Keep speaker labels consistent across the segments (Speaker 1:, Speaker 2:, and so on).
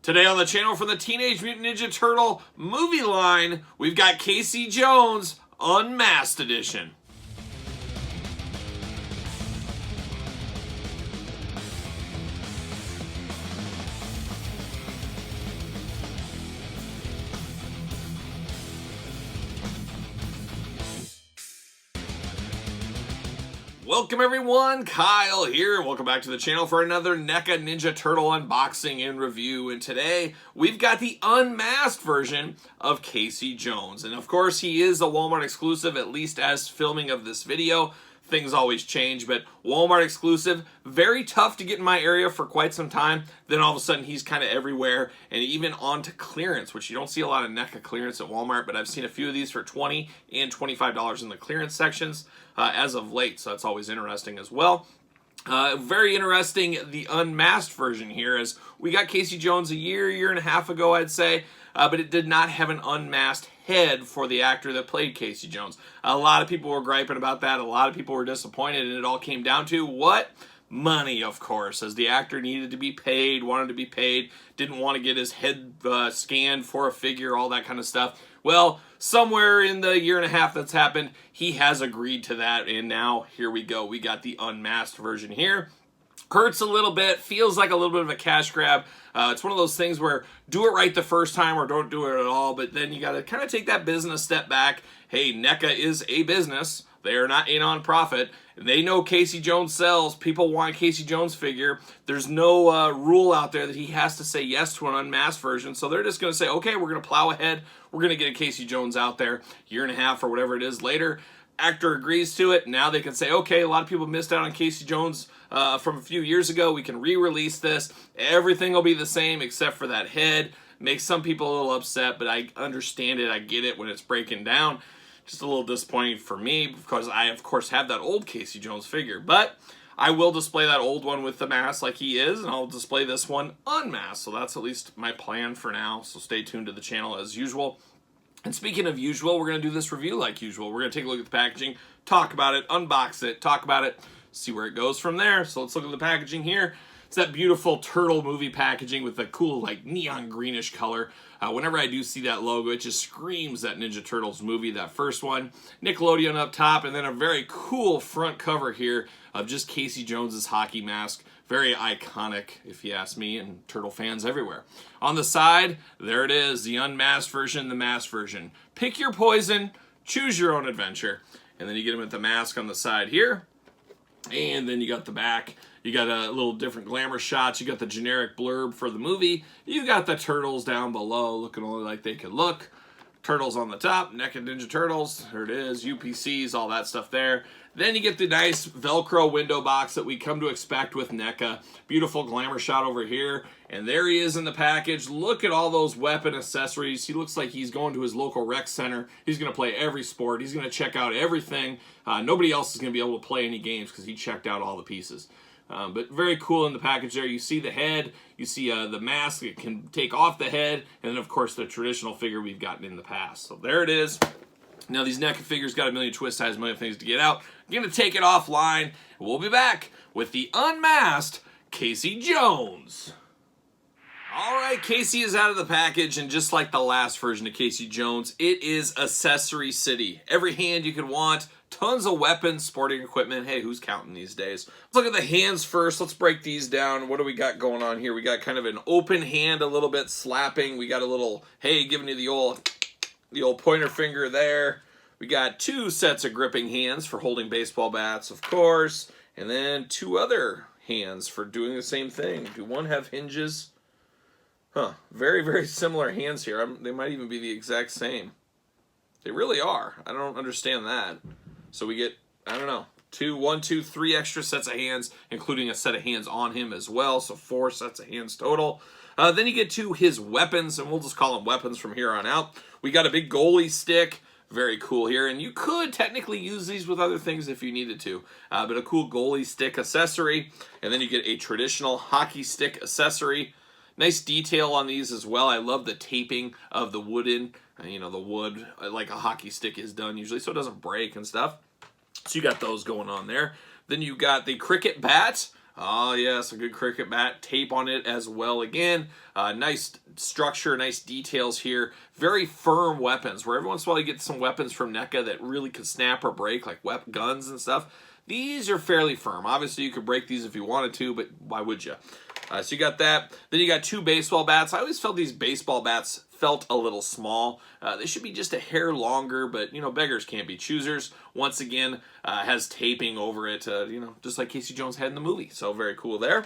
Speaker 1: Today on the channel for the Teenage Mutant Ninja Turtle movie line, we've got Casey Jones Unmasked Edition. Welcome everyone, Kyle here. Welcome back to the channel for another NECA Ninja Turtle unboxing and review. And today we've got the unmasked version of Casey Jones. And of course he is a Walmart exclusive, at least as filming of this video. Things always change, but Walmart exclusive, very tough to get in my area for quite some time. Then all of a sudden he's kind of everywhere and even onto clearance, which you don't see a lot of NECA clearance at Walmart, but I've seen a few of these for $20 and $25 in the clearance sections as of late, so that's always interesting as well. Very interesting, the unmasked version here, as we got Casey Jones a year and a half ago, I'd say, but it did not have an unmasked head for the actor that played Casey Jones. A lot of people were griping about that. A lot of people were disappointed, and it all came down to what? Money, of course, as the actor needed to be paid, wanted to be paid, didn't want to get his head scanned for a figure, all that kind of stuff. Well, somewhere in the year and a half that's happened, he has agreed to that, and now here we go. We got the unmasked version here. Hurts a little bit, feels like a little bit of a cash grab. It's one of those things where do it right the first time or don't do it at all, but then you got to kind of take that business step back. Hey, NECA is a business. They are not a nonprofit. They know Casey Jones sells. People want a Casey Jones figure. There's no rule out there that he has to say yes to an unmasked version, so they're just going to say, okay, we're going to plow ahead. We're going to get a Casey Jones out there year and a half or whatever it is later. Actor agrees to it. Now they can say, okay, a lot of people missed out on Casey Jones from a few years ago. We can re-release this. Everything will be the same except for that head. Makes some people a little upset, but I understand it. I get it when it's breaking down. Just a little disappointing for me because I, of course, have that old Casey Jones figure. But I will display that old one with the mask like he is, and I'll display this one unmasked. So that's at least my plan for now. So stay tuned to the channel as usual. And speaking of usual, we're going to do this review like usual. We're going to take a look at the packaging, talk about it, unbox it, talk about it, see where it goes from there. So let's look at the packaging here. It's that beautiful turtle movie packaging with the cool like neon greenish color. Whenever I do see that logo, it just screams that Ninja Turtles movie, that first one. Nickelodeon up top, and then a very cool front cover here of just Casey Jones's hockey mask. Very iconic, if you ask me, and Turtle fans everywhere. On the side, there it is, the unmasked version, the masked version. Pick your poison, choose your own adventure. And then you get him with the mask on the side here. And then you got the back. You got a little different glamour shots. You got the generic blurb for the movie. You got the turtles down below looking only like they could look. Turtles on the top, NECA Ninja Turtles. There it is, UPCs, all that stuff there. Then you get the nice Velcro window box that we come to expect with NECA. Beautiful glamour shot over here. And there he is in the package. Look at all those weapon accessories. He looks like he's going to his local rec center. He's going to play every sport. He's going to check out everything. Nobody else is going to be able to play any games because he checked out all the pieces. But very cool in the package there. You see the head, you see the mask, it can take off the head, and then of course the traditional figure we've gotten in the past. So there it is. Now these NECA figures got a million twist ties, a million things to get out. I'm going to take it offline, and we'll be back with the unmasked Casey Jones. Alright, Casey is out of the package, and just like the last version of Casey Jones, it is Accessory City. Every hand you could want. Tons of weapons, sporting equipment. Hey, who's counting these days? Let's look at the hands first. Let's break these down. What do we got going on here? We got kind of an open hand, a little bit slapping. We got a little, hey, giving you the old pointer finger there. We got two sets of gripping hands for holding baseball bats, of course. And then two other hands for doing the same thing. Do one have hinges? Huh. Very, very similar hands here. They might even be the exact same. They really are. I don't understand that. So we get, I don't know, 3 extra sets of hands, including a set of hands on him as well. So 4 sets of hands total. Then you get to his weapons, and we'll just call them weapons from here on out. We got a big goalie stick. Very cool here. And you could technically use these with other things if you needed to. But a cool goalie stick accessory. And then you get a traditional hockey stick accessory. Nice detail on these as well. I love the taping of the wooden, the wood, like a hockey stick is done usually, so it doesn't break and stuff. So you got those going on there. Then you got the cricket bat. Oh yes, a good cricket bat, tape on it as well. Again, nice structure, nice details here. Very firm weapons, where every once in a while you get some weapons from NECA that really could snap or break, like guns and stuff. These are fairly firm. Obviously you could break these if you wanted to, but why would you? So you got that. Then you got 2 baseball bats. I always felt these baseball bats felt a little small. They should be just a hair longer, but, you know, beggars can't be choosers. Once again, has taping over it, you know, just like Casey Jones had in the movie. So very cool there.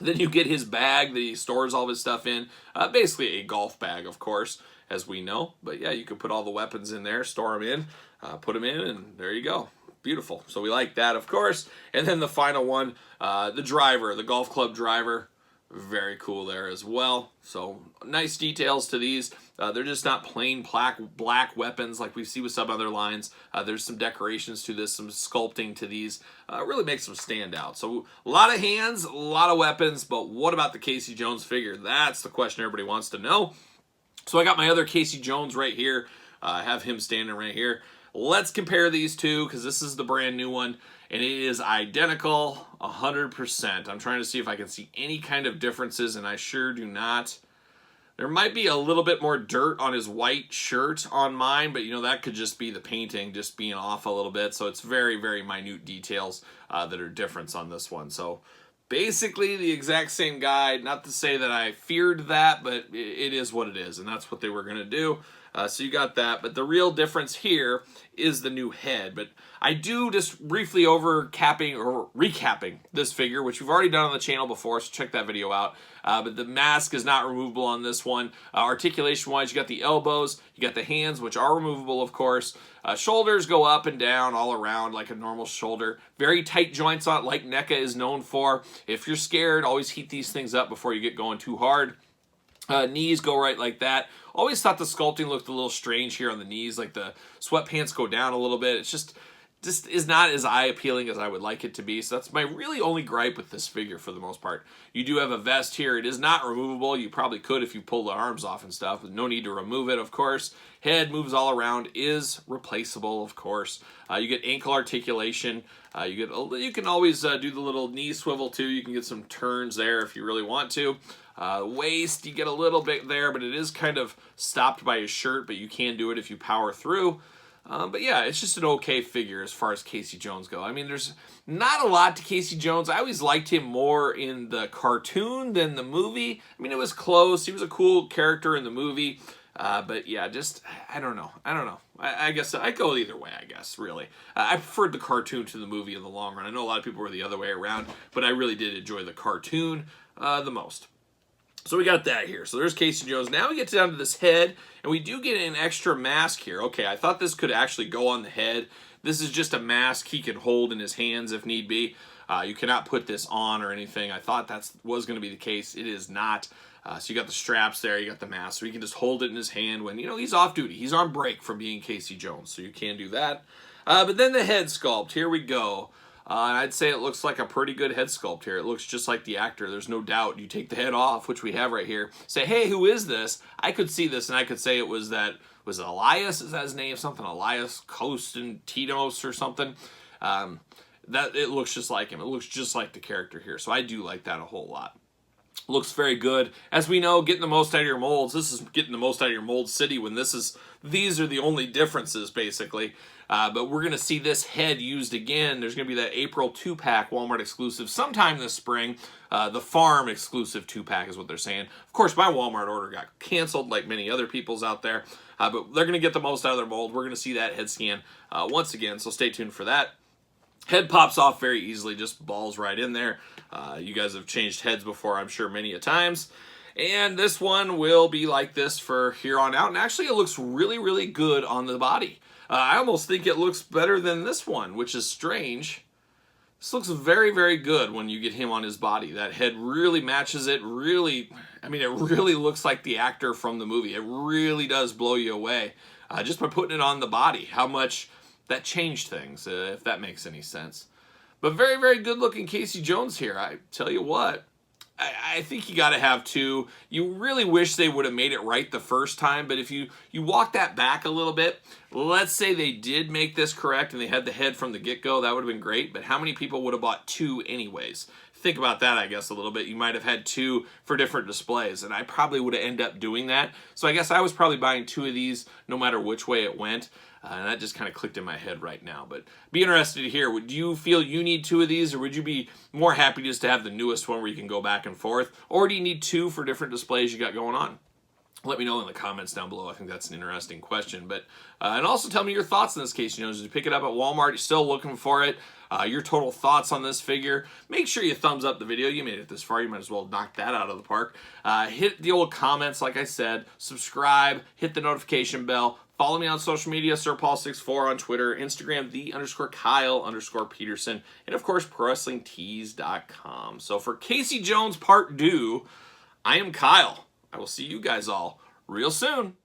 Speaker 1: Then you get his bag that he stores all of his stuff in. Basically a golf bag, of course, as we know. But yeah, you can put all the weapons in there, store them in, put them in, and there you go. Beautiful. So we like that, of course. And then the final one, the driver, the golf club driver. Very cool there as well. So nice details to these. They're just not plain black weapons like we see with some other lines. There's some decorations to this, some sculpting to these. Really makes them stand out. So a lot of hands, a lot of weapons, but what about the Casey Jones figure? That's the question everybody wants to know. So I got my other Casey Jones right here. I have him standing right here. Let's compare these two, because this is the brand new one, and it is identical 100%. I'm trying to see if I can see any kind of differences, and I sure do not. There might be a little bit more dirt on his white shirt on mine, but you know, that could just be the painting just being off a little bit. So it's very, very minute details that are different on this one. So basically the exact same guy. Not to say that I feared that, but it is what it is, and that's what they were going to do. So you got that, but the real difference here is the new head. But I do just briefly recapping this figure, which we've already done on the channel before, so check that video out. But the mask is not removable on this one. Articulation-wise, you got the elbows, you got the hands, which are removable, of course. Shoulders go up and down all around like a normal shoulder. Very tight joints on it, like NECA is known for. If you're scared, always heat these things up before you get going too hard. Knees go right like that. Always thought the sculpting looked a little strange here on the knees, like the sweatpants go down a little bit. It's just is not as eye appealing as I would like it to be. So that's my really only gripe with this figure for the most part. You do have a vest here. It is not removable. You probably could if you pull the arms off and stuff, but no need to remove it, of course. Head moves all around, is replaceable, of course. You get ankle articulation. You can always do the little knee swivel too. You can get some turns there if you really want to. Waist, you get a little bit there, but it is kind of stopped by his shirt, but you can do it if you power through. But yeah, it's just an okay figure as far as Casey Jones go. I mean, there's not a lot to Casey Jones. I always liked him more in the cartoon than the movie. I mean, it was close. He was a cool character in the movie. But yeah, just, I don't know. I guess I go either way, I guess, really. I preferred the cartoon to the movie in the long run. I know a lot of people were the other way around, but I really did enjoy the cartoon the most. So we got that here. So there's Casey Jones. Now we get down to this head, and we do get an extra mask here. Okay, I thought this could actually go on the head. This is just a mask he can hold in his hands if need be. You cannot put this on or anything. I thought that was going to be the case. It is not. So you got the straps there, you got the mask, so he can just hold it in his hand when, you know, he's off duty. He's on break from being Casey Jones, so you can do that. But then the head sculpt, here we go. And I'd say it looks like a pretty good head sculpt here. It looks just like the actor. There's no doubt. You take the head off, which we have right here. Say, hey, who is this? I could see this, and I could say it was was it Elias? Is that his name? Something Elias Konstantinos or something. That it looks just like him. It looks just like the character here. So I do like that a whole lot. Looks very good. As we know, getting the most out of your molds. This is getting the most out of your mold city when these are the only differences, basically. But we're going to see this head used again. There's going to be that April 2-pack Walmart exclusive sometime this spring. The farm exclusive 2-pack is what they're saying. Of course, my Walmart order got canceled like many other people's out there. But they're going to get the most out of their mold. We're going to see that head scan once again, so stay tuned for that. Head pops off very easily, just balls right in there. You guys have changed heads before, I'm sure, many a times. And this one will be like this for here on out. And actually, it looks really, really good on the body. I almost think it looks better than this one, which is strange. This looks very, very good when you get him on his body. That head really matches it. Really, I mean, it really looks like the actor from the movie. It really does blow you away just by putting it on the body. How much that changed things, if that makes any sense. But very, very good looking Casey Jones here. I tell you what, I think you got to have two. You really wish they would have made it right the first time, but if you walk that back a little bit, let's say they did make this correct and they had the head from the get-go, that would have been great, but how many people would have bought two anyways? think about that, I guess, a little bit. You might have had 2 for different displays, and I probably would have ended up doing that. So I guess I was probably buying 2 of these no matter which way it went. And that just kind of clicked in my head right now. But be interested to hear, would you feel you need 2 of these, or would you be more happy just to have the newest one where you can go back and forth? Or do you need 2 for different displays you got going on? Let me know in the comments down below. I think that's an interesting question. But and also tell me your thoughts in this case. Did you pick it up at Walmart? You're still looking for it? Your total thoughts on this figure. Make sure you thumbs up the video. You made it this far. You might as well knock that out of the park. Hit the old comments, like I said. Subscribe. Hit the notification bell. Follow me on social media, SirPaul64 on Twitter, Instagram, _Kyle_Peterson, and of course, ProWrestlingTees.com. So for Casey Jones Part 2, I am Kyle. I will see you guys all real soon.